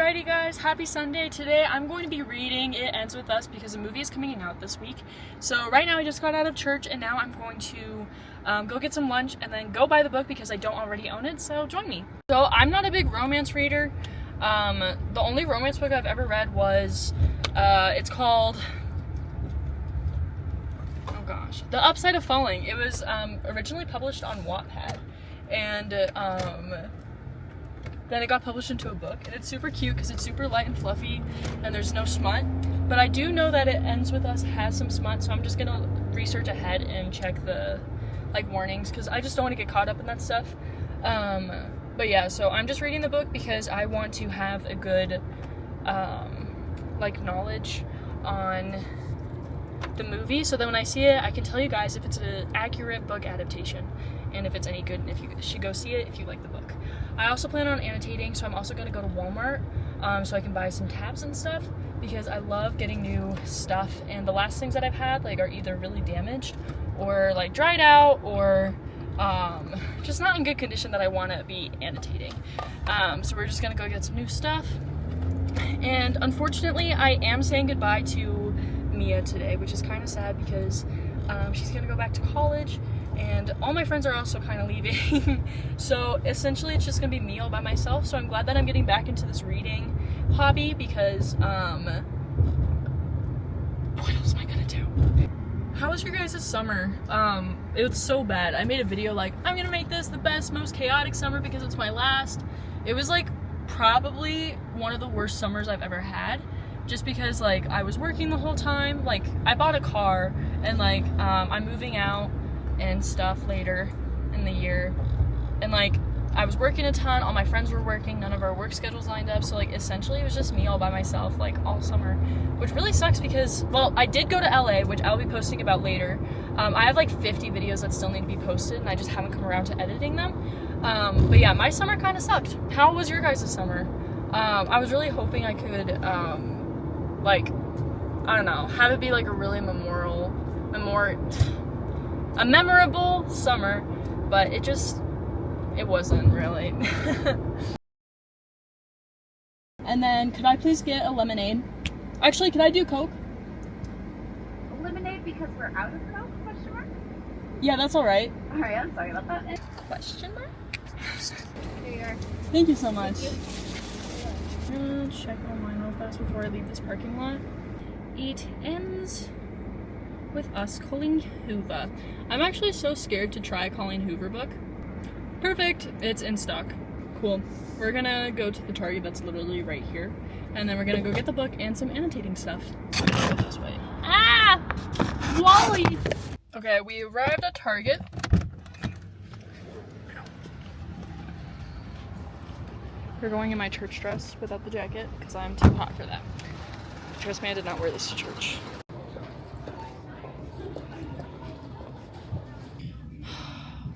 Alrighty guys, happy Sunday. Today I'm going to be reading It Ends With Us because the movie is coming out this week. So right now I just got out of church and now I'm going to go get some lunch and then go buy the book because I don't already own it, so join me. So I'm not a big romance reader. The only romance book I've ever read was, it's called, oh gosh, The Upside of Falling. It was originally published on Wattpad and then it got published into a book, and it's super cute because it's super light and fluffy and there's no smut. But I do know that It Ends With Us has some smut, so I'm just gonna research ahead and check the warnings because I just don't want to get caught up in that stuff. But yeah, so I'm just reading the book because I want to have a good knowledge on the movie, so that when I see it I can tell you guys if it's an accurate book adaptation and if it's any good and if you should go see it if you like the book. I also plan on annotating, so I'm also going to go to Walmart so I can buy some tabs and stuff because I love getting new stuff, and the last things that I've had are either really damaged or dried out or just not in good condition that I want to be annotating. So we're just going to go get some new stuff, and unfortunately I am saying goodbye to Mia today, which is kind of sad because she's going to go back to college and all my friends are also kind of leaving. So essentially it's just gonna be me all by myself. So I'm glad that I'm getting back into this reading hobby because what else am I gonna do? How was your guys' summer? It was so bad. I made a video I'm gonna make this the best, most chaotic summer because it's my last. It was probably one of the worst summers I've ever had, just because I was working the whole time. I bought a car and I'm moving out and stuff later in the year, and I was working a ton, all my friends were working, none of our work schedules lined up, so essentially it was just me all by myself all summer, which really sucks because, well, I did go to LA, which I'll be posting about later. I have 50 videos that still need to be posted and I just haven't come around to editing them. But yeah, my summer kind of sucked. How was your guys' summer? I was really hoping I could I don't know, have it be a really a memorable summer, but it wasn't really. And then could I please get a lemonade? Actually, could I do Coke? A lemonade because we're out of Coke? Question mark? Yeah, that's alright. Alright, I'm sorry about that. Question mark? Here you are. Thank you so much. I'm gonna check online real fast before I leave this parking lot. It ends with us calling Hoover. I'm actually so scared to try Colleen Hoover book. Perfect, it's in stock. Cool. We're gonna go to the Target that's literally right here, and then we're gonna go get the book and some annotating stuff. This way. Ah! Wally! Okay, we arrived at Target. We're going in my church dress without the jacket because I'm too hot for that. Trust me, I did not wear this to church.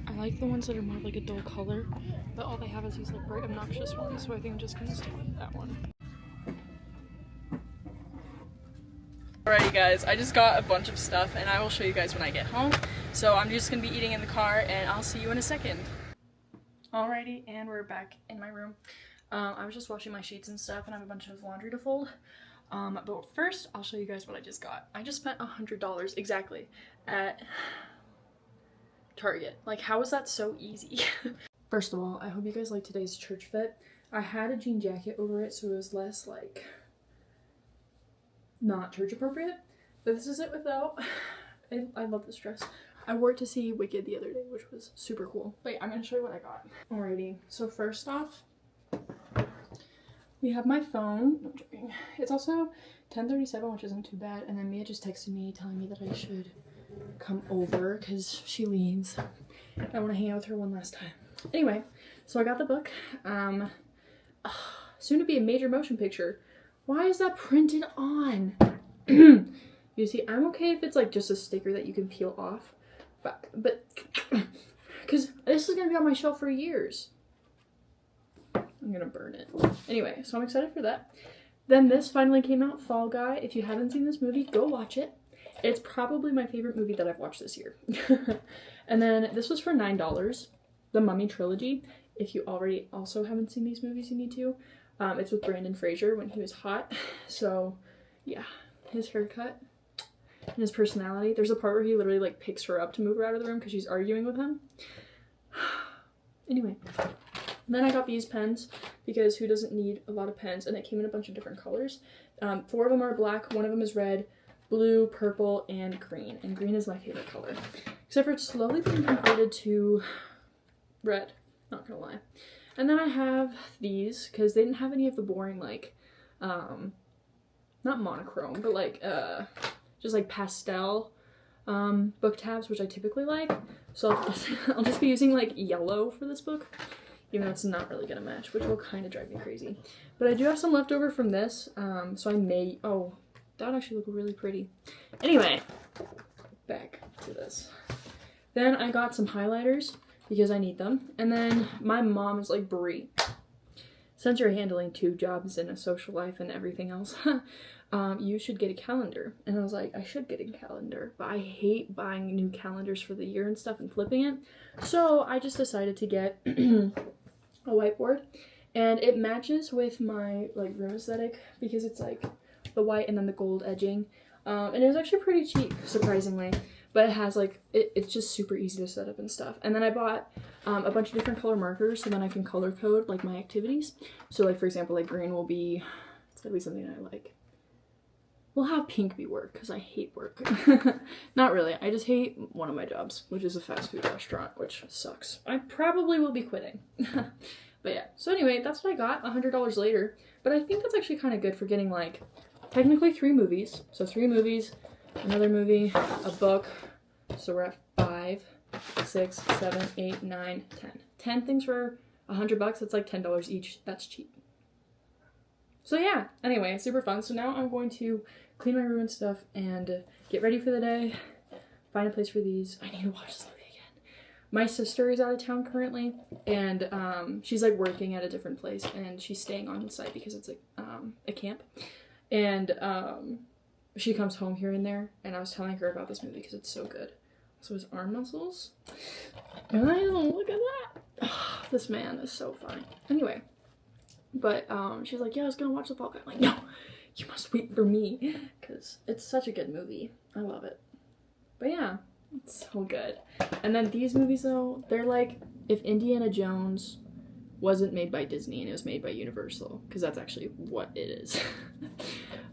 I like the ones that are more a dull color, but all they have is these bright obnoxious ones, so I think I'm just gonna stick with that one. Alrighty guys, I just got a bunch of stuff and I will show you guys when I get home. So I'm just gonna be eating in the car and I'll see you in a second. Alrighty, and we're back in my room. I was just washing my sheets and stuff and I have a bunch of laundry to fold. But first, I'll show you guys what I just got. I just spent $100 exactly at Target. How is that so easy? First of all, I hope you guys like today's church fit. I had a jean jacket over it so it was less not church appropriate, but this is it without. I love this dress. I wore it to see Wicked the other day, which was super cool. Wait, I'm gonna show you what I got. Alrighty, so first off, we have my phone. No, I'm joking. It's also 10:37, which isn't too bad, and then Mia just texted me telling me that I should come over because she leaves. I want to hang out with her one last time. Anyway, so I got the book. Soon to be a major motion picture. Why is that printed on? You see, I'm okay if it's just a sticker that you can peel off, but because this is gonna be on my shelf for years. I'm gonna burn it. Anyway, so I'm excited for that. Then this finally came out, Fall Guy. If you haven't seen this movie, go watch it. It's probably my favorite movie that I've watched this year. And then this was for $9, the Mummy trilogy. If you already also haven't seen these movies, you need to. It's with Brandon Fraser when he was hot. So, yeah, his haircut and his personality. There's a part where he literally like picks her up to move her out of the room because she's arguing with him. Anyway, then I got these pens because who doesn't need a lot of pens? And it came in a bunch of different colors. 4 of them are black, 1 of them is red, blue, purple, and green. And green is my favorite color. Except for it's slowly being converted to red, not gonna lie. And then I have these, because they didn't have any of the boring, like, not monochrome, but like, just like pastel book tabs, which I typically like. So I'll just be using like yellow for this book, even though it's not really gonna match, which will kind of drive me crazy. But I do have some left over from this, so I may, oh, that would actually look really pretty. Anyway, back to this. Then I got some highlighters because I need them. And then my mom is like, Brie, since you're handling 2 jobs and a social life and everything else, you should get a calendar. And I was like, I should get a calendar, but I hate buying new calendars for the year and stuff and flipping it. So I just decided to get a whiteboard, and it matches with my like room aesthetic because it's like the white and then the gold edging. And it was actually pretty cheap, surprisingly. But it has like, it's just super easy to set up and stuff. And then I bought a bunch of different color markers so then I can color code like my activities. So like, for example, like green will be, it's gonna be something I like. We'll have pink be work because I hate work. Not really, I just hate one of my jobs, which is a fast food restaurant, which sucks. I probably will be quitting. But yeah, so anyway, that's what I got $100 later. But I think that's actually kind of good for getting like, technically 3 movies. So 3 movies, another movie, a book. So we're at 5, 6, 7, 8, 9, 10. 10 things for $100. That's like $10 each. That's cheap. So yeah, anyway, super fun. So now I'm going to clean my room and stuff and get ready for the day. Find a place for these. I need to watch this movie again. My sister is out of town currently, and she's like working at a different place, and she's staying on site because it's like a camp. And she comes home here and there, and I was telling her about this movie because it's so good. So his arm muscles. And I don't look at that. This man is so funny. Anyway, but she's like, yeah, I was gonna watch the Fall Guy. I'm like, no, you must wait for me because it's such a good movie. I love it. But yeah, it's so good. And then these movies though, they're like if Indiana Jones wasn't made by Disney and it was made by Universal, because that's actually what it is.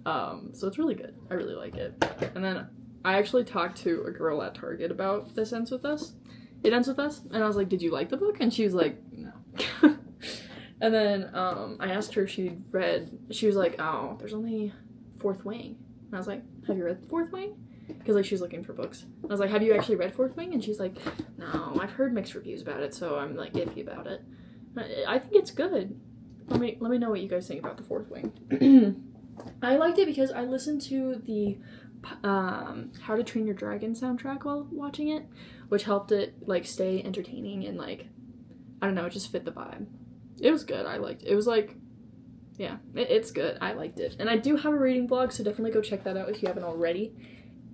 So it's really good. I really like it. And then I actually talked to a girl at Target about This Ends With Us. It Ends With Us. And I was like, did you like the book? And she was like, no. And then I asked her if she'd read, she was like, oh, there's only Fourth Wing. And I was like, have you read Fourth Wing? Because like she was looking for books. I was like, have you actually read Fourth Wing? And she's like, no, I've heard mixed reviews about it, so I'm like iffy about it. I think it's good. Let me know what you guys think about the Fourth Wing. I liked it because I listened to the How to Train Your Dragon soundtrack while watching it, which helped it like stay entertaining and like, I don't know, it just fit the vibe. It was good. I liked it. It was like, yeah, it's good. I liked it. And I do have a reading blog, so definitely go check that out if you haven't already.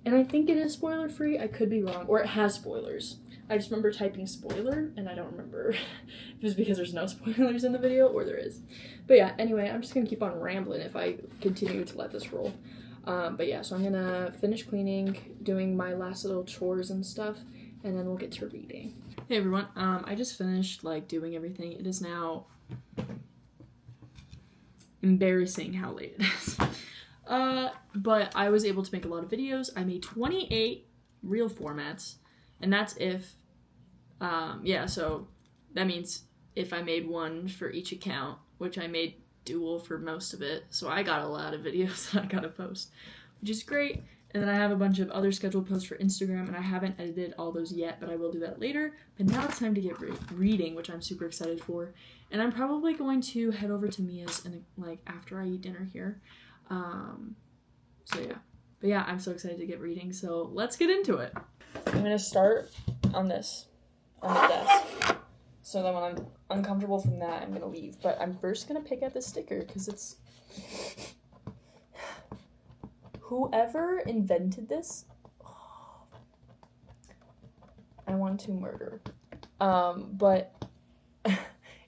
And I think it is spoiler free. I could be wrong, or it has spoilers. I just remember typing spoiler, and I don't remember if it was because there's no spoilers in the video, or there is. But yeah, anyway, I'm just gonna keep on rambling if I continue to let this roll. But yeah, so I'm gonna finish cleaning, doing my last little chores and stuff, and then we'll get to reading. Hey everyone, I just finished like doing everything. It is now embarrassing how late it is. But I was able to make a lot of videos. I made 28 reel formats, and that's if, yeah, so that means if I made one for each account, which I made dual for most of it, so I got a lot of videos that I gotta post, which is great. And then I have a bunch of other scheduled posts for Instagram, and I haven't edited all those yet, but I will do that later. But now it's time to get reading, which I'm super excited for. And I'm probably going to head over to Mia's like after I eat dinner here. So yeah. But yeah, I'm so excited to get reading, so let's get into it. I'm gonna start on this, on the desk. So then when I'm uncomfortable from that, I'm gonna leave. But I'm first gonna pick out the sticker, because it's... Whoever invented this, I want to murder. But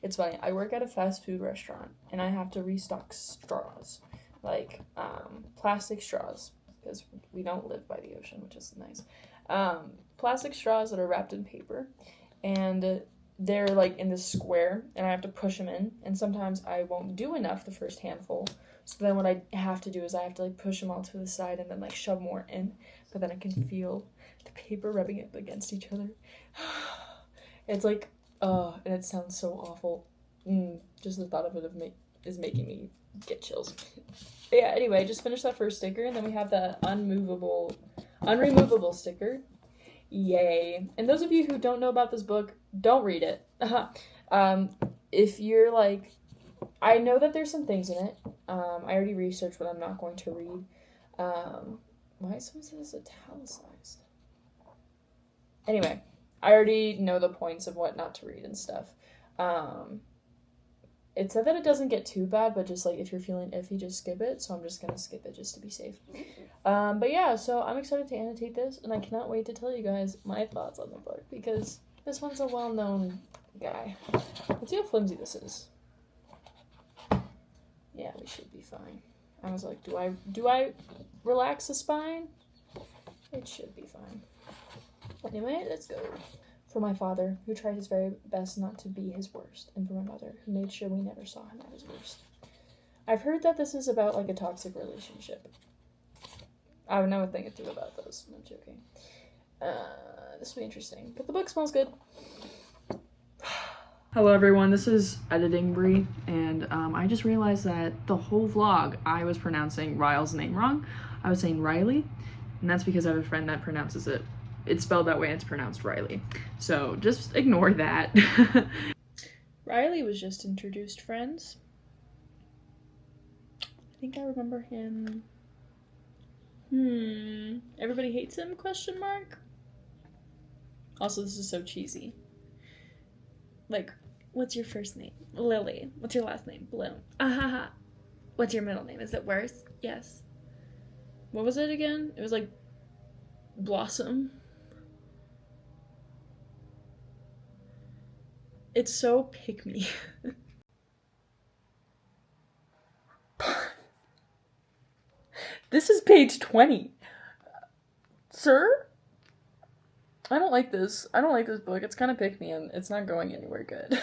It's funny. I work at a fast food restaurant, and I have to restock straws, like plastic straws, because we don't live by the ocean, which is nice. Plastic straws that are wrapped in paper, and they're like in this square, and I have to push them in, and sometimes I won't do enough the first handful. So then what I have to do is I have to like push them all to the side and then like shove more in, but then I can feel the paper rubbing up against each other. It's like, and it sounds so awful. Just the thought of it is making me get chills. But yeah, anyway, just finished that first sticker, and then we have the unremovable sticker. Yay. And those of you who don't know about this book, don't read it. If you're like, I know that there's some things in it. I already researched what I'm not going to read. Why is this italicized? Anyway, I already know the points of what not to read and stuff. It said that it doesn't get too bad, but just like if you're feeling iffy, just skip it. So I'm just gonna skip it just to be safe. But yeah, so I'm excited to annotate this, and I cannot wait to tell you guys my thoughts on the book because this one's a well-known guy. Let's see how flimsy this is. Yeah, we should be fine. I was like, do I relax the spine? It should be fine. Anyway, let's go. For my father, who tried his very best not to be his worst, and for my mother, who made sure we never saw him at his worst. I've heard that this is about like a toxic relationship. I would know a thing or two about those. I'm joking. This will be interesting. But the book smells good. Hello everyone, this is Editing Brie, and I just realized that the whole vlog I was pronouncing Ryle's name wrong. I was saying Riley, and that's because I have a friend that pronounces it. It's spelled that way and it's pronounced Riley. So just ignore that. Riley was just introduced, friends. I think I remember him. Everybody hates him, question mark? Also, this is so cheesy. Like, what's your first name? Lily. What's your last name? Bloom. Ahaha. What's your middle name? Is it worse? Yes. What was it again? It was like Blossom. It's so pick me. This is page 20. Sir? I don't like this. I don't like this book. It's kind of pick me and it's not going anywhere good.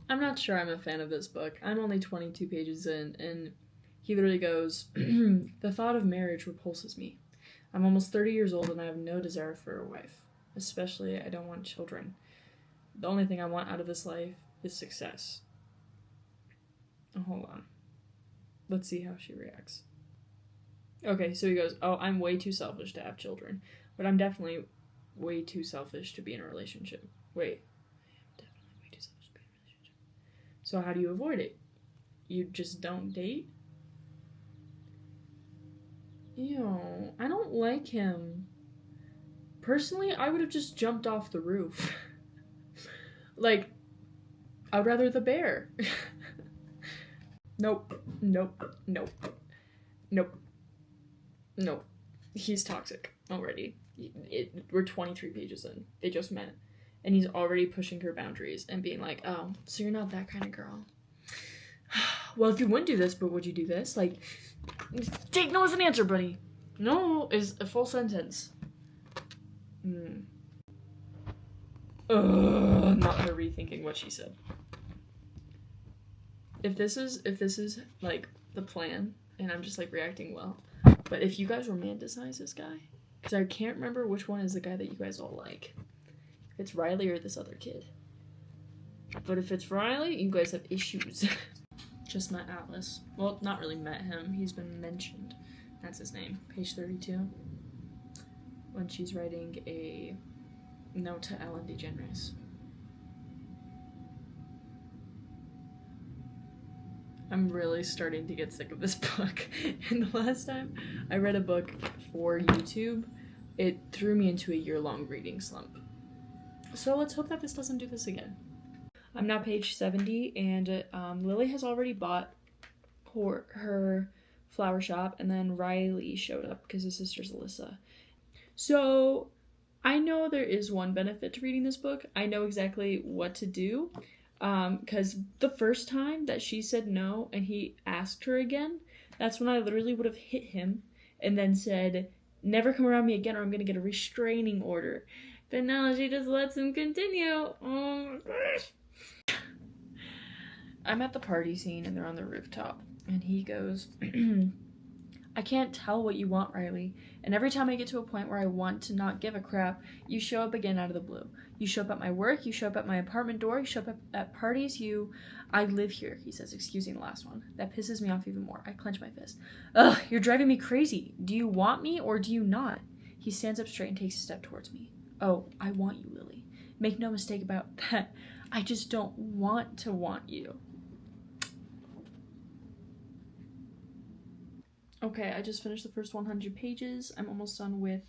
I'm not sure I'm a fan of this book. I'm only 22 pages in and he literally goes, the thought of marriage repulses me. I'm almost 30 years old and I have no desire for a wife. Especially, I don't want children. The only thing I want out of this life is success. Oh, hold on. Let's see how she reacts. Okay, so he goes, oh, I'm way too selfish to have children. But I'm definitely way too selfish to be in a relationship. Wait. I'm definitely way too selfish to be in a relationship. So how do you avoid it? You just don't date? Ew, I don't like him. Personally, I would have just jumped off the roof. Like, I'd rather the bear. Nope. He's toxic already. We're 23 pages in. They just met. And he's already pushing her boundaries and being like, oh, so you're not that kind of girl. Well, if you wouldn't do this, but would you do this? Like, take no as an answer, buddy. No is a full sentence. Not her rethinking what she said. If this is like the plan, and I'm just like reacting well, but if you guys romanticize this guy, because I can't remember which one is the guy that you guys all like. If it's Riley or this other kid. But if it's Riley, you guys have issues. Just met Atlas. Well, not really met him. He's been mentioned. That's his name. Page 32. When she's writing a note to Ellen DeGeneres. I'm really starting to get sick of this book. And the last time I read a book for YouTube, it threw me into a year-long reading slump. So let's hope that this doesn't do this again. I'm now page 70, and Lily has already bought her flower shop, and then Riley showed up because his sister's Alyssa. So I know there is one benefit to reading this book. I know exactly what to do. Because the first time that she said no and he asked her again, that's when I literally would have hit him and then said, never come around me again or I'm going to get a restraining order. But no, she just lets him continue. Oh my gosh. I'm at the party scene and they're on the rooftop. And he goes, I can't tell what you want, Riley. And every time I get to a point where I want to not give a crap, you show up again out of the blue. You show up at my work, you show up at my apartment door, you show up at parties, I live here, he says, excusing the last one. That pisses me off even more. I clench my fist. Ugh, you're driving me crazy. Do you want me or do you not? He stands up straight and takes a step towards me. Oh, I want you, Lily. Make no mistake about that. I just don't want to want you. Okay, I just finished the first 100 pages. I'm almost done with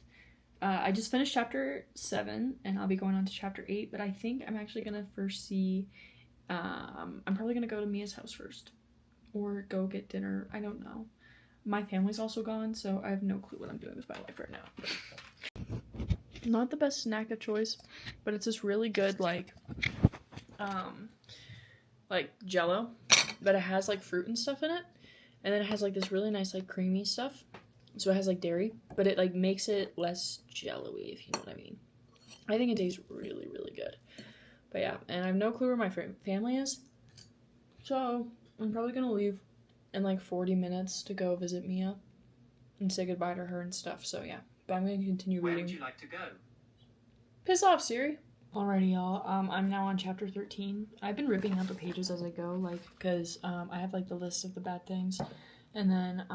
I just finished chapter 7 and I'll be going on to chapter 8, but I think I'm actually gonna first see I'm probably gonna go to Mia's house first or go get dinner. I don't know. My family's also gone, so I have no clue what I'm doing with my life right now. Not the best snack of choice, but it's this really good like Jello, but it has like fruit and stuff in it, and then it has like this really nice like creamy stuff. So it has like dairy, but it like makes it less jello-y, if you know what I mean. I think it tastes really, really good. But yeah, and I have no clue where my family is. So I'm probably gonna leave in like 40 minutes to go visit Mia and say goodbye to her and stuff. So yeah, but I'm gonna continue reading. Where would you like to go? Piss off, Siri. Alrighty, y'all. I'm now on chapter 13. I've been ripping out the pages as I go, like, because I have like the list of the bad things, and then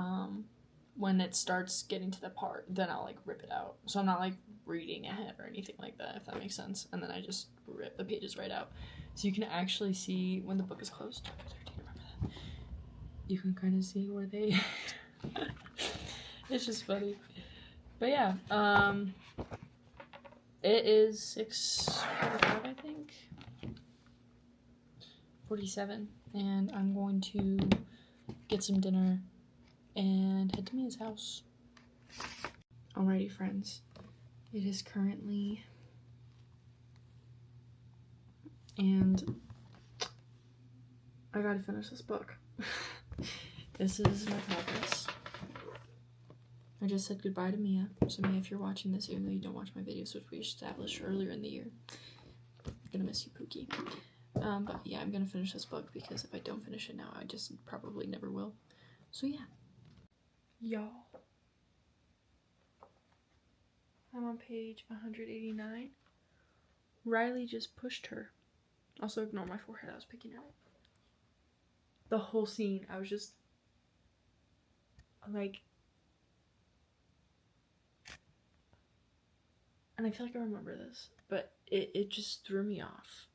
when it starts getting to the part, then I'll like rip it out. So I'm not like reading ahead or anything like that, if that makes sense. And then I just rip the pages right out. So you can actually see when the book is closed. Chapter 13, remember that. You can kind of see where they... It's just funny. But yeah, it is 6:45, I think. 47. And I'm going to get some dinner and head to Mia's house. Alrighty, friends. It is currently... And I gotta finish this book. This is my progress. I just said goodbye to Mia. So Mia, if you're watching this, even though you don't watch my videos, which we established earlier in the year, I'm gonna miss you, Pookie. But yeah, I'm gonna finish this book because if I don't finish it now, I just probably never will. So yeah. Y'all, I'm on page 189. Riley just pushed her. Also ignore my forehead, I was picking at it. The whole scene, I was just like, and I feel like I remember this, but it just threw me off.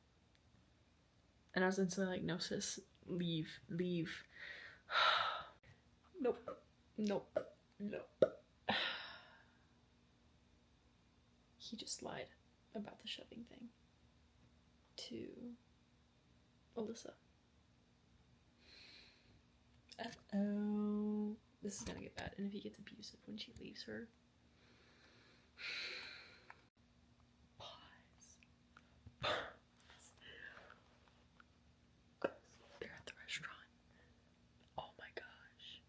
And I was instantly like, no sis, leave. Nope. He just lied about the shoving thing to Alyssa. Uh-oh. This is gonna get bad. And if he gets abusive when she leaves her. Pause. They're at the restaurant. Oh my gosh.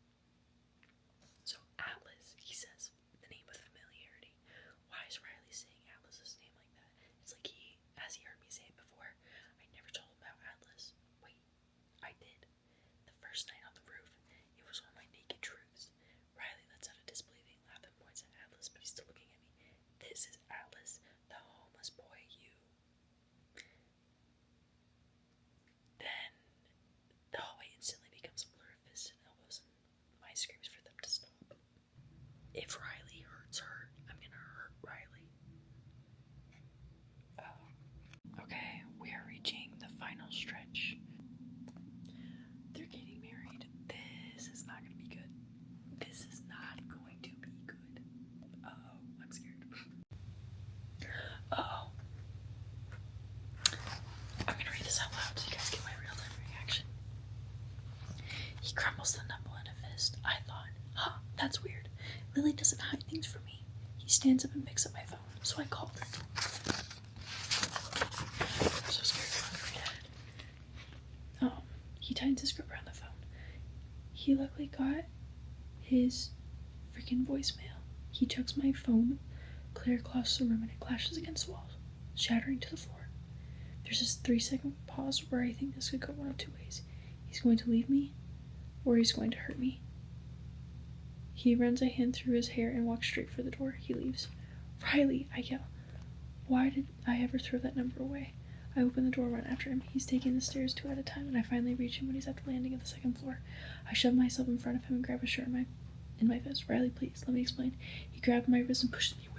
So Atlas, he says the name with familiarity. Why is Riley saying Atlas's name like that? It's like as he heard me say it before, I never told him about Atlas. Wait, I did. The first night on the roof, it was one of my naked truths. Riley lets out a disbelieving laugh and points at Atlas, but he's still looking at me. This is Atlas, the homeless boy you... Then the hallway instantly becomes a blur of fists and elbows and my screams for them to stop. If Riley hurts her, I'm gonna hurt Riley. Oh. Okay, we are reaching the final stretch. They're getting married. This is not gonna be good. This is not going to be good. Uh-oh, I'm scared. Uh-oh. I'm gonna read this out loud so you guys get my real-time reaction. He crumbles the knuckle in a fist. I thought, huh, that's weird. Lily doesn't hide things from me. He He stands up and picks up my phone. So I called her. I'm so scared for my dad. He tightens his grip around the phone. He luckily got his freaking voicemail. He chucks my phone clear across the room and it clashes against the walls, shattering to the floor. There's this 3-second pause where I think this could go one of two ways. He's going to leave me, or he's going to hurt me. He runs a hand through his hair and walks straight for the door. He leaves. Riley, I yell. Why did I ever throw that number away? I open the door, run after him. He's taking the stairs 2 at a time, and I finally reach him when he's at the landing of the 2nd floor. I shove myself in front of him and grab his shirt in my fist. Riley, please, let me explain. He grabbed my wrist and pushed me away.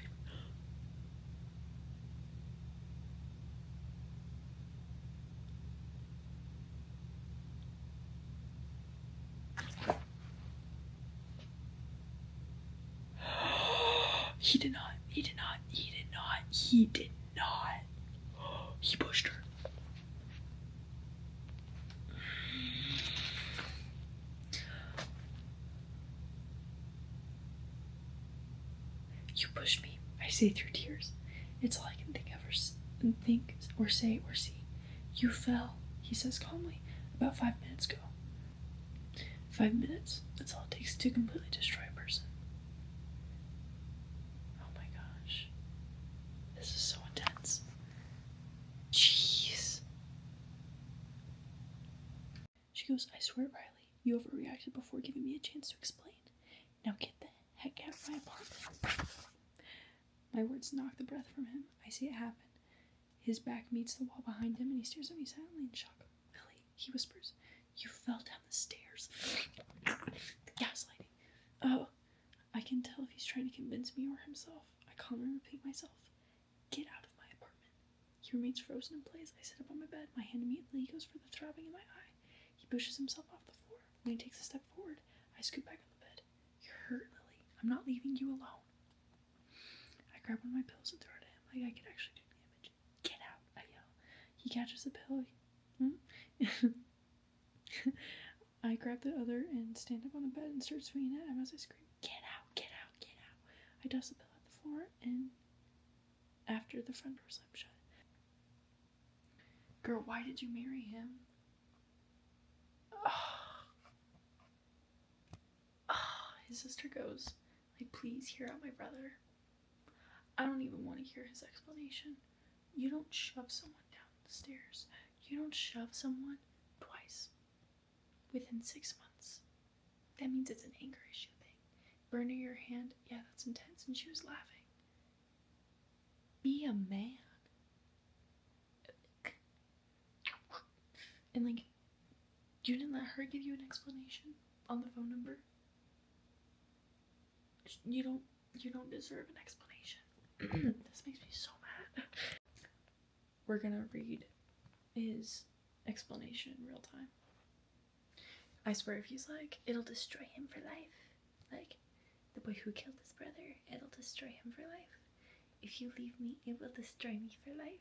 He did not. He pushed her. You pushed me, I say through tears. It's all I can think or say or see. You fell, he says calmly, about 5 minutes ago. 5 minutes, that's all it takes to completely destroy a person. Oh my gosh. This is so intense. Jeez. She goes, I swear, Riley, you overreacted before giving me a chance to explain. Now get the heck out of my apartment. My words knock the breath from him. I see it happen. His back meets the wall behind him and he stares at me silently in shock. Lily, he whispers, you fell down the stairs. Gaslighting. Oh, I can tell if he's trying to convince me or himself. I calmly repeat myself. Get out of my apartment. He remains frozen in place. I sit up on my bed. My hand immediately goes for the throbbing in my eye. He pushes himself off the floor. When he takes a step forward, I scoot back on the bed. You're hurt, Lily. I'm not leaving you alone. I grab one of my pills and throw it at him like I could actually do damage. Get out, I yell. He catches the pill. I grab the other and stand up on the bed and start swinging at him as I scream, get out, get out, get out. I toss the pill at the floor and after the front door slams shut. Girl, why did you marry him? His sister goes, like, please hear out my brother. I don't even want to hear his explanation. You don't shove someone down the stairs. You don't shove someone twice within 6 months. That means it's an anger issue thing. Burning your hand, yeah, that's intense. And she was laughing. Be a man. And like, you didn't let her give you an explanation on the phone number? You don't deserve an explanation. This makes me so mad. We're gonna read his explanation in real time. I swear if he's like, it'll destroy him for life. Like, the boy who killed his brother, it'll destroy him for life. If you leave me, it will destroy me for life.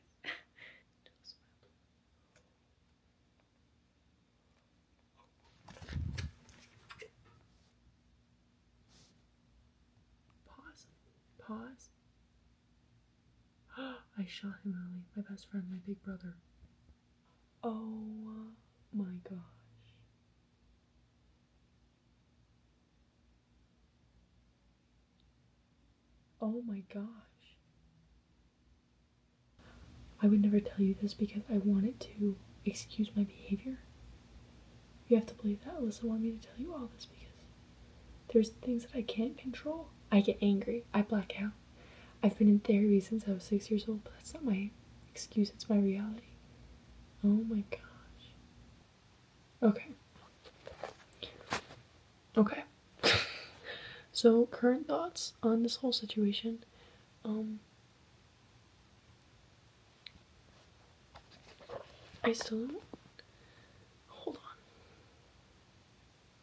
Pause. I shot him, Lily. My best friend, my big brother. Oh my gosh. Oh my gosh. I would never tell you this because I wanted to excuse my behavior. You have to believe that Alyssa wanted me to tell you all this because there's things that I can't control. I get angry. I black out. I've been in therapy since I was 6 years old, but that's not my excuse. It's my reality. Oh my gosh. Okay. So, current thoughts on this whole situation. I still don't. Hold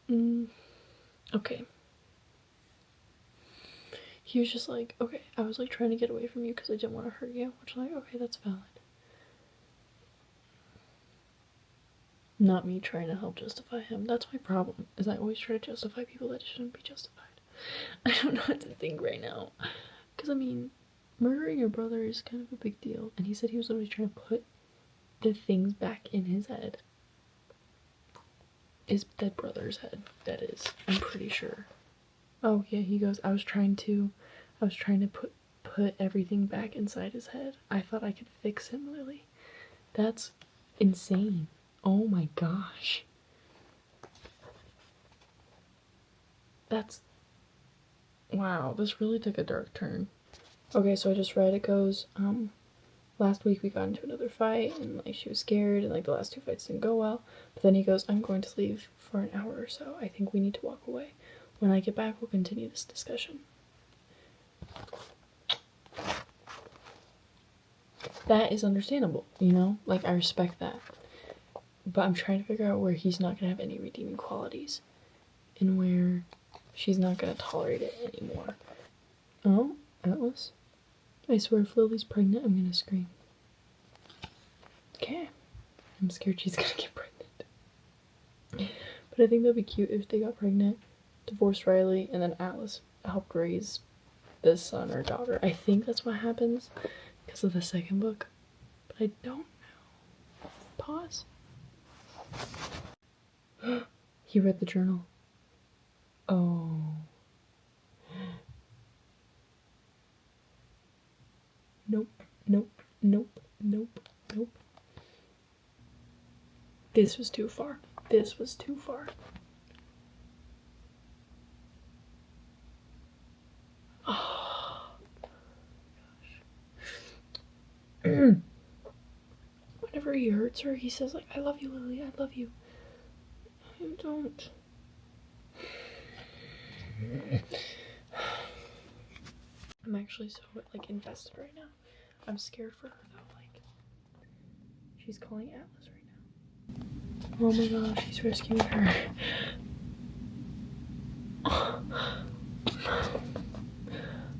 on. Okay. He was just like, okay, I was like trying to get away from you because I didn't want to hurt you, which I'm like, okay, that's valid. Not me trying to help justify him. That's my problem, is I always try to justify people that shouldn't be justified. I don't know what to think right now. Because, I mean, murdering your brother is kind of a big deal. And he said he was literally trying to put the things back in his head. His dead brother's head, that is. I'm pretty sure. Oh, yeah, he goes, I was trying to put everything back inside his head. I thought I could fix him, Lily. That's insane. Oh my gosh. That's... Wow, this really took a dark turn. Okay, so I just read, it goes, last week we got into another fight, and, like, she was scared, and, like, the last 2 fights didn't go well. But then he goes, I'm going to leave for an hour or so. I think we need to walk away. When I get back, we'll continue this discussion. That is understandable, you know? Like, I respect that. But I'm trying to figure out where he's not gonna have any redeeming qualities. And where she's not gonna tolerate it anymore. Oh, Atlas. I swear if Lily's pregnant, I'm gonna scream. Okay. I'm scared she's gonna get pregnant. But I think that'd be cute if they got pregnant, divorced Riley, and then Atlas helped raise this son or daughter. I think that's what happens because of the second book. But I don't know. Pause. He read the journal. Oh. Nope, nope, nope, nope, nope. This was too far. This was too far. Oh, gosh. Whenever he hurts her, he says, like, I love you, Lily, I love you. I don't. I'm actually so, like, invested right now. I'm scared for her, though, like, she's calling Atlas right now. Oh my gosh, he's rescuing her.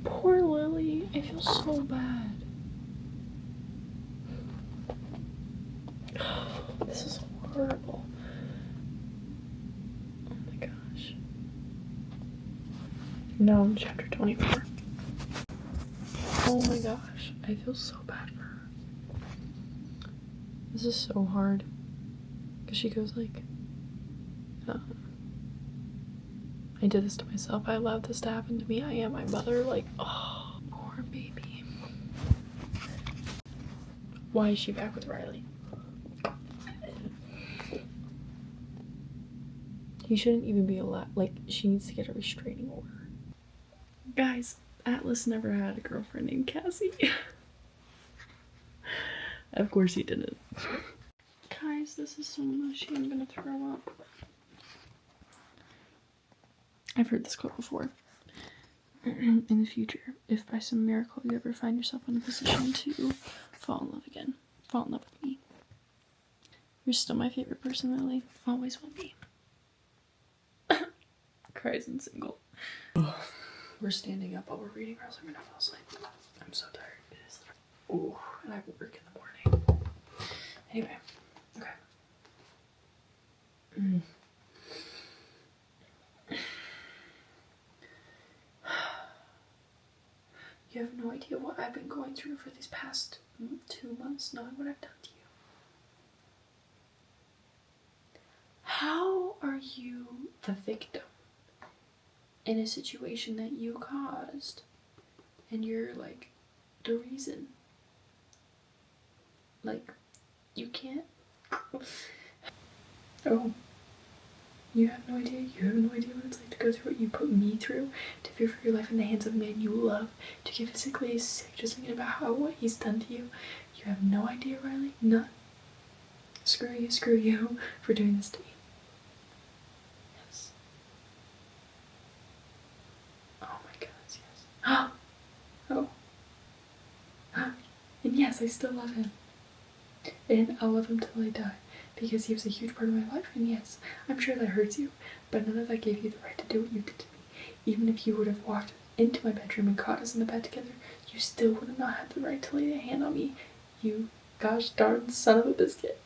Poor Lily, I feel so bad. This is horrible. Oh my gosh. Now I'm chapter 24. Oh my gosh, I feel so bad for her. This is so hard. Because she goes like, I did this to myself. I allowed this to happen to me. I am my mother. Like, oh, poor baby. Why is she back with Riley? He shouldn't even be allowed. Like, she needs to get a restraining order. Guys, Atlas never had a girlfriend named Cassie. Of course he didn't. Guys, this is so mushy. I'm gonna throw up. I've heard this quote before. In the future, if by some miracle you ever find yourself in a position to fall in love again, fall in love with me. You're still my favorite person, Lily. Always will be. Cries and single. We're standing up while we're reading, or else I'm gonna fall asleep. I'm so tired. It is. Ooh, and I have work in the morning. Anyway, okay. You have no idea what I've been going through for these past 2 months, knowing what I've done to you. How are you the victim in a situation that you caused, and you're like the reason? Like, you can't. Oh. You have no idea. You have no idea what it's like to go through what you put me through, to fear for your life in the hands of a man you love, to get physically sick just thinking about what he's done to you. You have no idea, Riley. None. Screw you for doing this to me. Yes. Oh my goodness, yes. Oh. And yes, I still love him. And I'll love him till I die. Because he was a huge part of my life, and yes, I'm sure that hurts you, but none of that gave you the right to do what you did to me. Even if you would have walked into my bedroom and caught us in the bed together, you still would have not had the right to lay a hand on me, you gosh darn son of a biscuit.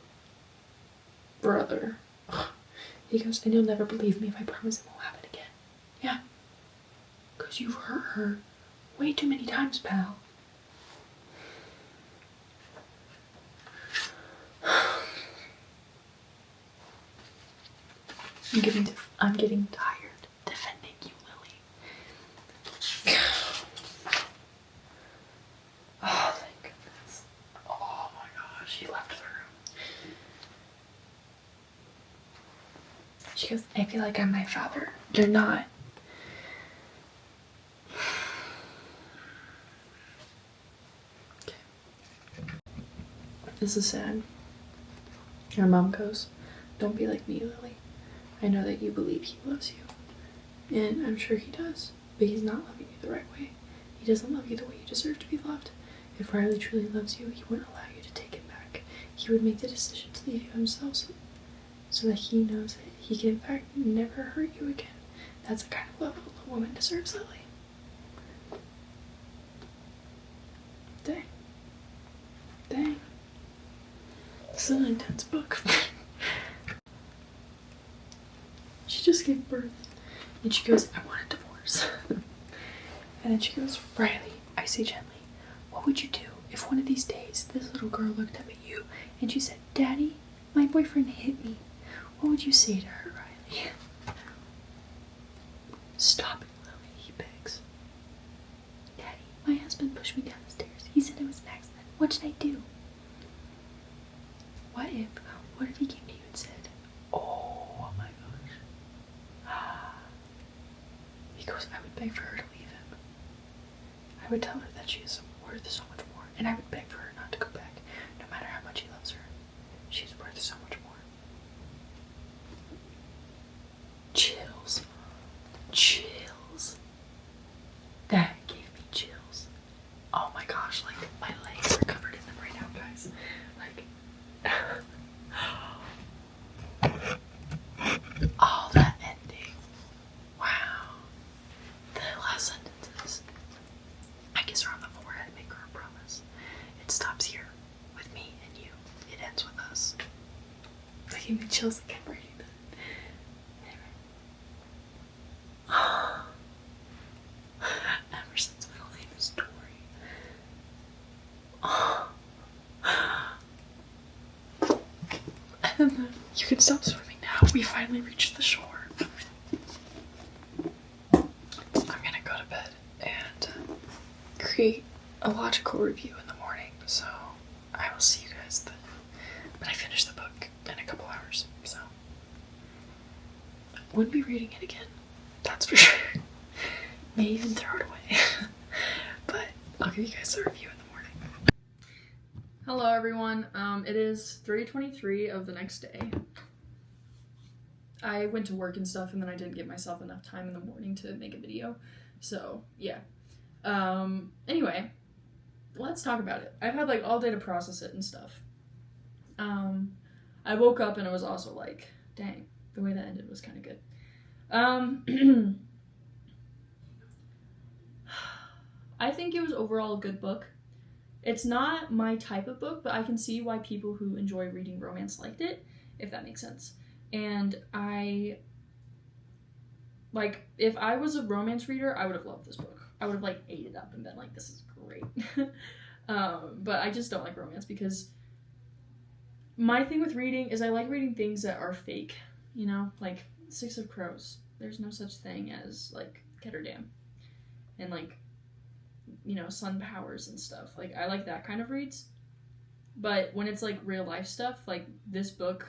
Brother. He goes, and you'll never believe me if I promise it won't happen again. Yeah. Because you've hurt her way too many times, pal. I'm getting tired defending you, Lily. Oh, thank goodness. Oh my gosh, she left the room. She goes, I feel like I'm my father. You're not. Okay. This is sad. Your mom goes, don't be like me, Lily. I know that you believe he loves you. And I'm sure he does. But he's not loving you the right way. He doesn't love you the way you deserve to be loved. If Riley truly loves you, he wouldn't allow you to take him back. He would make the decision to leave you himself so that he knows that he can in fact never hurt you again. That's the kind of love a woman deserves, Lily. Dang. Dang. This is an intense book. She just gave birth. And she goes, I want a divorce. And then she goes, Riley, I say gently, what would you do if one of these days this little girl looked up at you and she said, Daddy, my boyfriend hit me. What would you say to her, Riley? Stop it, Lily, he begs. Daddy, my husband pushed me down the stairs. He said it was an accident. What should I do? What if he came to you and said, oh my gosh. He goes, I would beg for her to leave him. I would tell her that she is worth so much more, and I would beg for her not to go back, no matter how much he loves her. She's worth so much more. Chills. Chills. That gave me chills. Oh my gosh, like my legs are covered in them right now, guys. Like, oh, that ending. Wow. The last sentences. I kiss her on the forehead and make her a promise. It stops here with me and you. It ends with us. That gave me chills again reading that. Emerson's middle name is Dory. And then you can stop swimming now. We finally reached the shore. I'm gonna go to bed and create a logical review in the morning. So I will see you guys then. But I finished the book in a couple hours, so wouldn't be reading it again. That's for sure. May even throw it away. But I'll give you guys a review in the morning. Hello everyone. It is 3:23 of the next day. I went to work and stuff and then I didn't give myself enough time in the morning to make a video. So yeah. Anyway, let's talk about it. I've had like all day to process it and stuff. I woke up and it was also like, dang, the way that ended was kind of good. I think it was overall a good book. It's not my type of book, but I can see why people who enjoy reading romance liked it, if that makes sense. And if I was a romance reader, I would have loved this book. I would have like ate it up and been like, this is great. But I just don't like romance because my thing with reading is I like reading things that are fake, you know, like Six of Crows. There's no such thing as like Ketterdam and like, you know, sun powers and stuff. Like I like that kind of reads. But when it's like real life stuff, like this book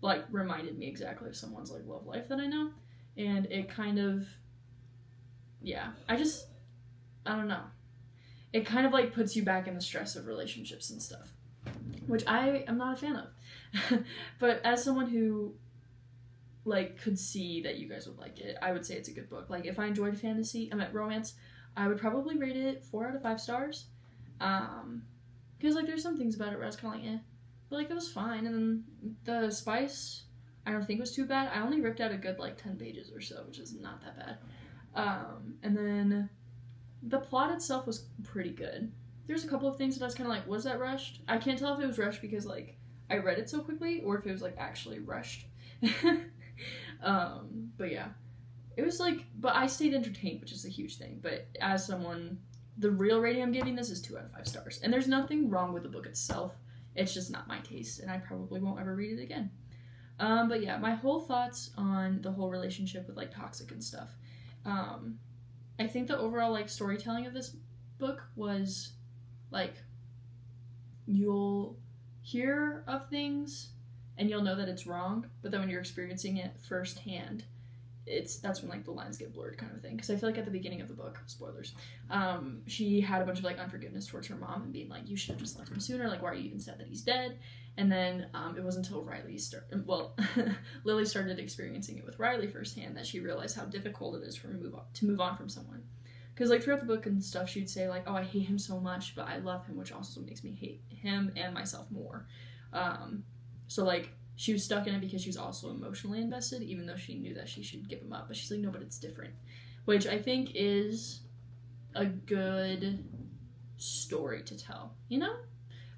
like reminded me exactly of someone's like love life that I know. And it kind of, yeah, I don't know. It kind of like puts you back in the stress of relationships and stuff, which I am not a fan of. But as someone who like could see that you guys would like it, I would say it's a good book. Like if I enjoyed romance, I would probably rate it 4 out of 5 stars. Because like there's some things about it where I was kind of like, eh, but like it was fine. And then the spice, I don't think was too bad. I only ripped out a good like 10 pages or so, which is not that bad. And then the plot itself was pretty good. There's a couple of things that I was kind of like, was that rushed? I can't tell if it was rushed because like I read it so quickly or if it was like actually rushed. But yeah, it was like, but I stayed entertained, which is a huge thing. But as someone the real rating I'm giving this is 2 out of 5 stars. And there's nothing wrong with the book itself. It's just not my taste, and I probably won't ever read it again. But yeah, my whole thoughts on the whole relationship with like toxic and stuff. I think the overall like storytelling of this book was like, you'll hear of things and you'll know that it's wrong, but then when you're experiencing it firsthand, that's when like the lines get blurred kind of thing. Because I feel like at the beginning of the book, spoilers, she had a bunch of like unforgiveness towards her mom and being like, you should have just left him sooner, like why are you even sad that he's dead? And then it wasn't until Lily started experiencing it with Riley firsthand that she realized how difficult it is to move on from someone. Because like throughout the book and stuff, she'd say like, oh, I hate him so much, but I love him, which also makes me hate him and myself more. So like she was stuck in it because she was also emotionally invested, even though she knew that she should give him up. But she's like, no, but it's different, which I think is a good story to tell, you know?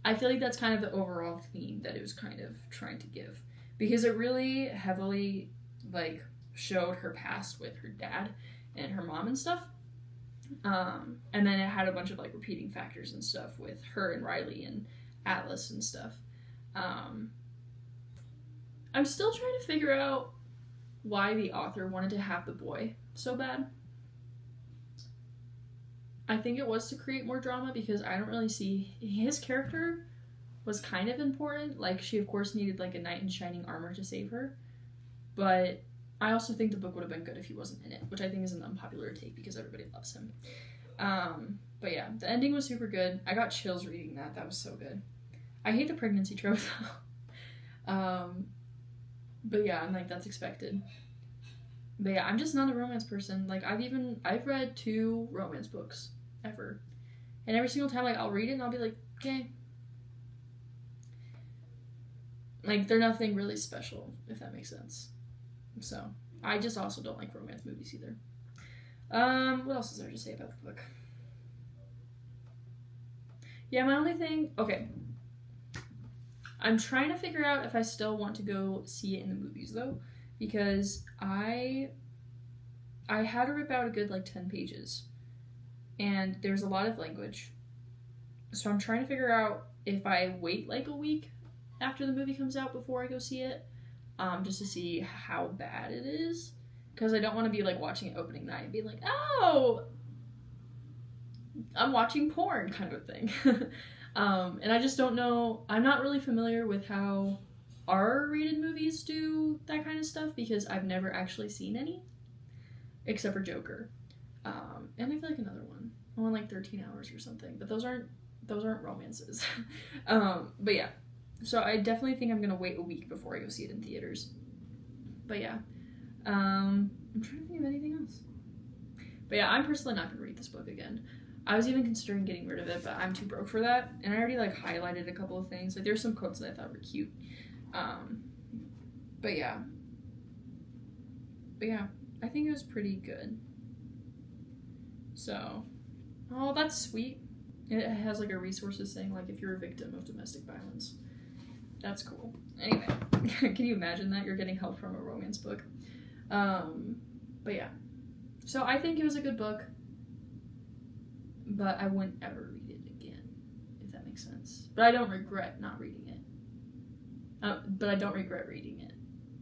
I feel like that's kind of the overall theme that it was kind of trying to give, because it really heavily like showed her past with her dad and her mom and stuff. And then it had a bunch of like repeating factors and stuff with her and Riley and Atlas and stuff. I'm still trying to figure out why the author wanted to have the boy so bad. I think it was to create more drama, because I don't really see his character was kind of important. Like, she of course needed like a knight in shining armor to save her, but I also think the book would have been good if he wasn't in it, which I think is an unpopular take because everybody loves him. But yeah, the ending was super good. I got chills reading that. That was so good. I hate the pregnancy trope though. But yeah, I'm like, that's expected. But yeah, I'm just not a romance person. Like, I've read 2 romance books ever. And every single time, like, I'll read it and I'll be like, okay. Like, they're nothing really special, if that makes sense. So, I just also don't like romance movies either. What else is there to say about the book? Yeah, my only thing, okay. I'm trying to figure out if I still want to go see it in the movies, though, because I had to rip out a good, like, 10 pages, and there's a lot of language, so I'm trying to figure out if I wait, like, a week after the movie comes out before I go see it, just to see how bad it is, because I don't want to be, like, watching it opening night and be like, oh, I'm watching porn, kind of thing. And I just don't know, I'm not really familiar with how R-rated movies do that kind of stuff, because I've never actually seen any, except for Joker. And I feel like another one like 13 Hours or something, but those aren't romances. But yeah, so I definitely think I'm gonna wait a week before I go see it in theaters. But yeah, I'm trying to think of anything else. But yeah, I'm personally not gonna read this book again. I was even considering getting rid of it, but I'm too broke for that. And I already like highlighted a couple of things. Like, there's some quotes that I thought were cute. But yeah, I think it was pretty good. So, oh, that's sweet. It has like a resources saying like, if you're a victim of domestic violence. That's cool. Anyway, can you imagine that? You're getting help from a romance book. But yeah. So I think it was a good book, but I wouldn't ever read it again, if that makes sense. But I don't regret not reading it. But I don't regret reading it.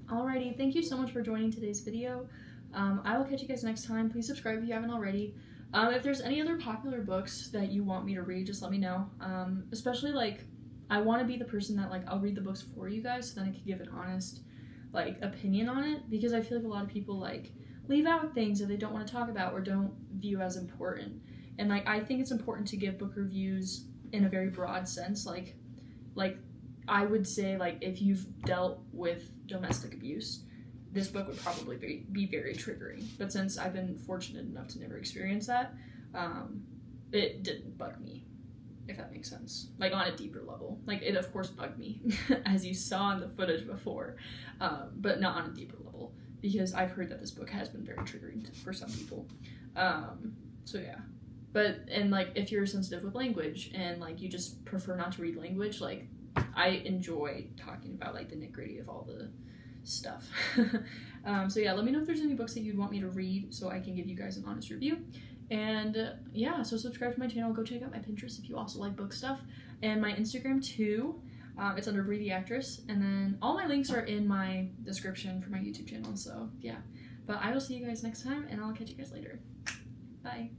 Alrighty, thank you so much for joining today's video. I will catch you guys next time. Please subscribe if you haven't already. If there's any other popular books that you want me to read, just let me know. Especially, like, I want to be the person that, like, I'll read the books for you guys, so then I can give an honest, like, opinion on it. Because I feel like a lot of people, like, leave out things that they don't want to talk about or don't view as important. And, like, I think it's important to give book reviews in a very broad sense. Like I would say, like, if you've dealt with domestic abuse, this book would probably be very triggering. But since I've been fortunate enough to never experience that, it didn't bug me, if that makes sense. Like, on a deeper level. Like, it of course bugged me, as you saw in the footage before, but not on a deeper level, because I've heard that this book has been very triggering for some people. So yeah. But, and like, if you're sensitive with language and like you just prefer not to read language, like, I enjoy talking about like the nitty-gritty of all the stuff. So yeah, let me know if there's any books that you'd want me to read so I can give you guys an honest review. And yeah, so subscribe to my channel. Go check out my Pinterest if you also like book stuff. And my Instagram too. It's under Brie the Actress. And then all my links are in my description for my YouTube channel. So yeah. But I will see you guys next time, and I'll catch you guys later. Bye.